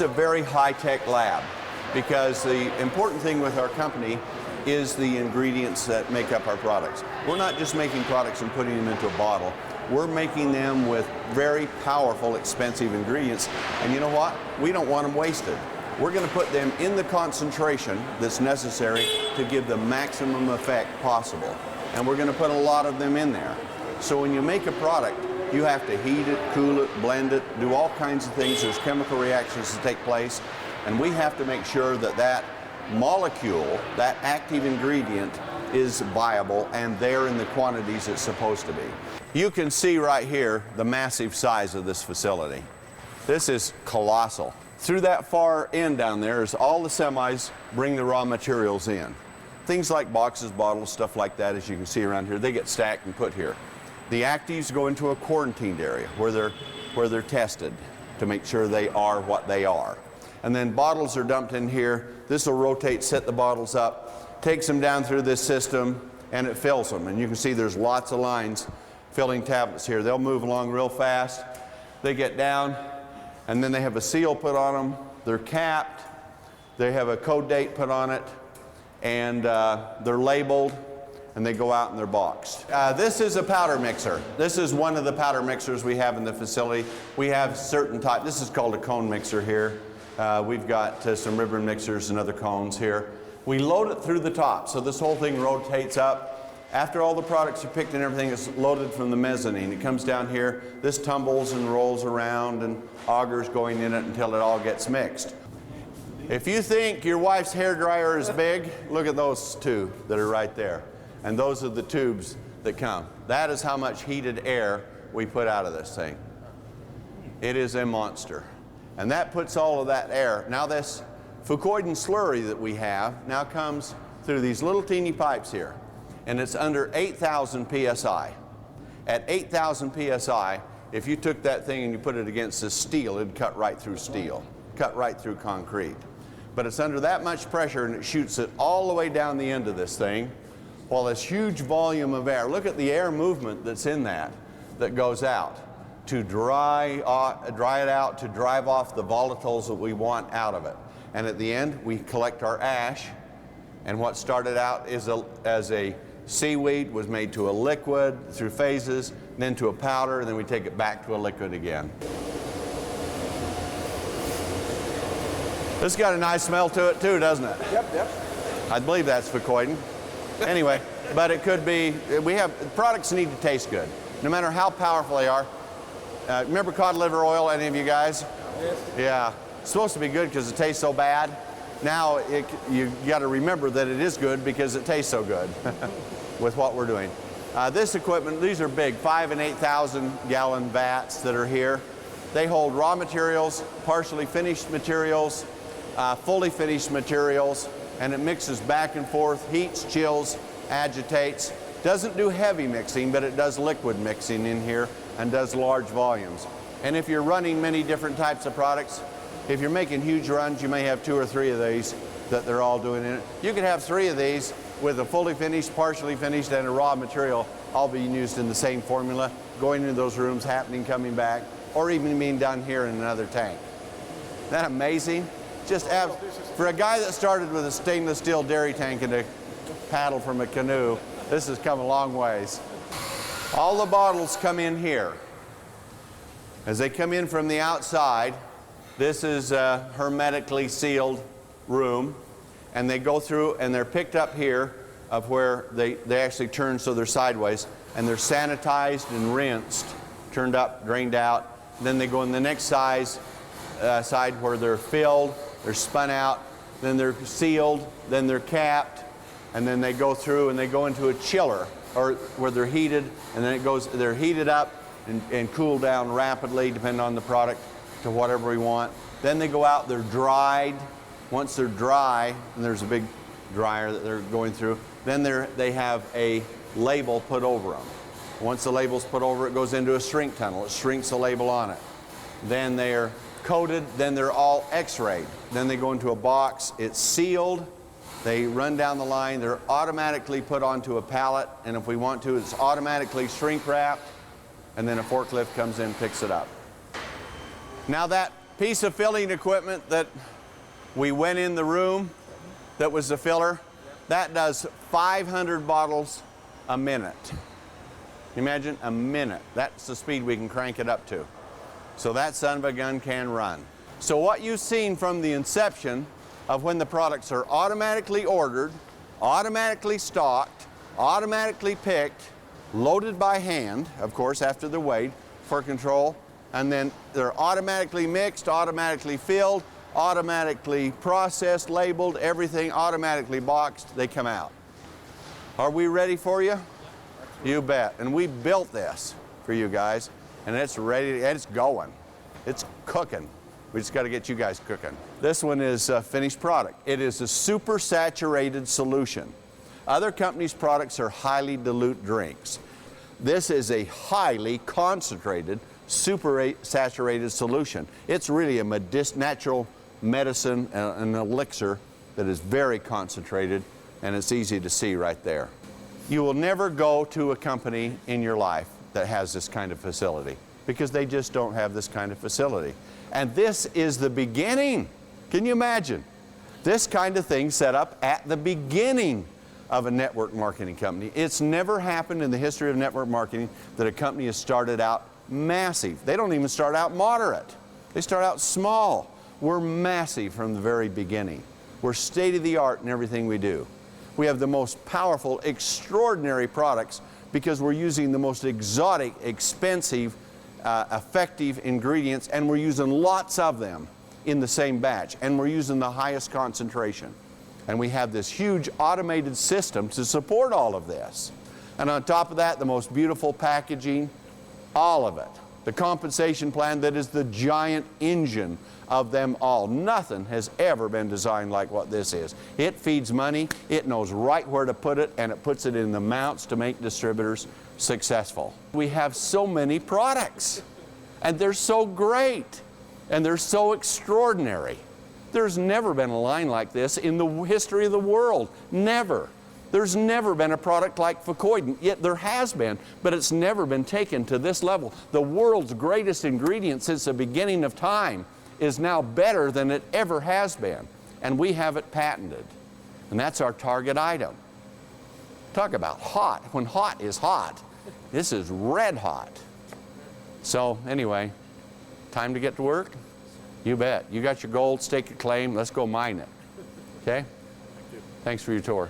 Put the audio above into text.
is a very high-tech lab, because the important thing with our company is the ingredients that make up our products. We're not just making products and putting them into a bottle. We're making them with very powerful, expensive ingredients. And you know what? We don't want them wasted. We're going to put them in the concentration that's necessary to give the maximum effect possible. And we're going to put a lot of them in there. So when you make a product, you have to heat it, cool it, blend it, do all kinds of things. There's chemical reactions that take place. And we have to make sure that that molecule, that active ingredient, is viable and there in the quantities it's supposed to be. You can see right here the massive size of this facility. This is colossal. Through that far end down there is all the semis bring the raw materials in. Things like boxes, bottles, stuff like that, as you can see around here, they get stacked and put here. The actives go into a quarantined area where they're tested to make sure they are what they are. And then bottles are dumped in here. This will rotate, set the bottles up, takes them down through this system, and it fills them. And you can see there's lots of lines filling tablets here. They'll move along real fast. They get down, and then they have a seal put on them. They're capped. They have a code date put on it, and they're labeled, and they go out and they're boxed. This is a powder mixer. This is one of the powder mixers we have in the facility. We have certain type. This is called a cone mixer here. We've got some ribbon mixers and other cones here. We load it through the top, so this whole thing rotates up. After all the products are picked and everything is loaded from the mezzanine, it comes down here. This tumbles and rolls around and augers going in it until it all gets mixed. If you think your wife's hairdryer is big, look at those two that are right there. And those are the tubes that come. That is how much heated air we put out of this thing. It is a monster. And that puts all of that air. Now this Fucoidan slurry that we have now comes through these little teeny pipes here. And it's under 8,000 psi. At 8,000 psi, if you took that thing and you put it against this steel, it'd cut right through steel, cut right through concrete. But it's under that much pressure, and it shoots it all the way down the end of this thing, while this huge volume of air, look at the air movement that's in that goes out to dry it out, to drive off the volatiles that we want out of it. And at the end, we collect our ash, and what started out as a seaweed was made to a liquid through phases, then to a powder, and then we take it back to a liquid again. This got a nice smell to it too, doesn't it? Yep. I believe that's Fucoidan. Anyway, but it could be, products need to taste good, no matter how powerful they are. Remember cod liver oil, any of you guys? Yes. Yeah, it's supposed to be good because it tastes so bad. Now, you got to remember that it is good because it tastes so good with what we're doing. This equipment, these are big, 5,000 and 8,000 gallon vats that are here. They hold raw materials, partially finished materials, fully finished materials, and it mixes back and forth, heats, chills, agitates. Doesn't do heavy mixing, but it does liquid mixing in here and does large volumes. And if you're running many different types of products, if you're making huge runs, you may have 2 or 3 of these that they're all doing in it. You could have 3 of these with a fully finished, partially finished, and a raw material all being used in the same formula, going into those rooms, happening, coming back, or even being down here in another tank. Isn't that amazing? For a guy that started with a stainless steel dairy tank and a paddle from a canoe, this has come a long ways. All the bottles come in here. As they come in from the outside, this is a hermetically sealed room, and they go through and they're picked up here of where they actually turn so they're sideways, and they're sanitized and rinsed, turned up, drained out. Then they go in the next side where they're filled, they're spun out, then they're sealed, then they're capped, and then they go through and they go into a chiller, or where they're heated, and then they're heated up and cooled down rapidly, depending on the product, to whatever we want. Then they go out, they're dried. Once they're dry, and there's a big dryer that they're going through, then they have a label put over them. Once the label's put over, it goes into a shrink tunnel. It shrinks the label on it. Then they're coated, then they're all x-rayed. Then they go into a box, it's sealed, they run down the line, they're automatically put onto a pallet, and if we want to, it's automatically shrink wrapped, and then a forklift comes in and picks it up. Now that piece of filling equipment that we went in the room that was the filler, that does 500 bottles a minute. Imagine a minute. That's the speed we can crank it up to. So that son of a gun can run. So what you've seen from the inception of when the products are automatically ordered, automatically stocked, automatically picked, loaded by hand, of course, after they're weighed for control, and then they're automatically mixed, automatically filled, automatically processed, labeled, everything automatically boxed, they come out. Are we ready for you? You bet. And we built this for you guys, and it's ready, and it's going. It's cooking. We just got to get you guys cooking. This one is a finished product. It is a super saturated solution. Other companies' products are highly dilute drinks. This is a highly concentrated, super saturated solution. It's really a natural medicine, an elixir that is very concentrated, and it's easy to see right there. You will never go to a company in your life that has this kind of facility because they just don't have this kind of facility. And this is the beginning. Can you imagine? This kind of thing set up at the beginning of a network marketing company. It's never happened in the history of network marketing that a company has started out massive. They don't even start out moderate. They start out small. We're massive from the very beginning. We're state-of-the-art in everything we do. We have the most powerful, extraordinary products because we're using the most exotic, expensive, effective ingredients, and we're using lots of them in the same batch, and we're using the highest concentration. And we have this huge automated system to support all of this. And on top of that, the most beautiful packaging, all of it. The compensation plan that is the giant engine of them all. Nothing has ever been designed like what this is. It feeds money, it knows right where to put it, and it puts it in the amounts to make distributors successful. We have so many products, and they're so great, and they're so extraordinary. There's never been a line like this in the history of the world. Never. There's never been a product like Facoidin, yet there has been, but it's never been taken to this level. The world's greatest ingredient since the beginning of time is now better than it ever has been, and we have it patented. And that's our target item. Talk about hot. When hot is hot, this is red hot. So anyway, time to get to work? You bet. You got your gold, stake your claim, let's go mine it. Okay? Thanks for your tour.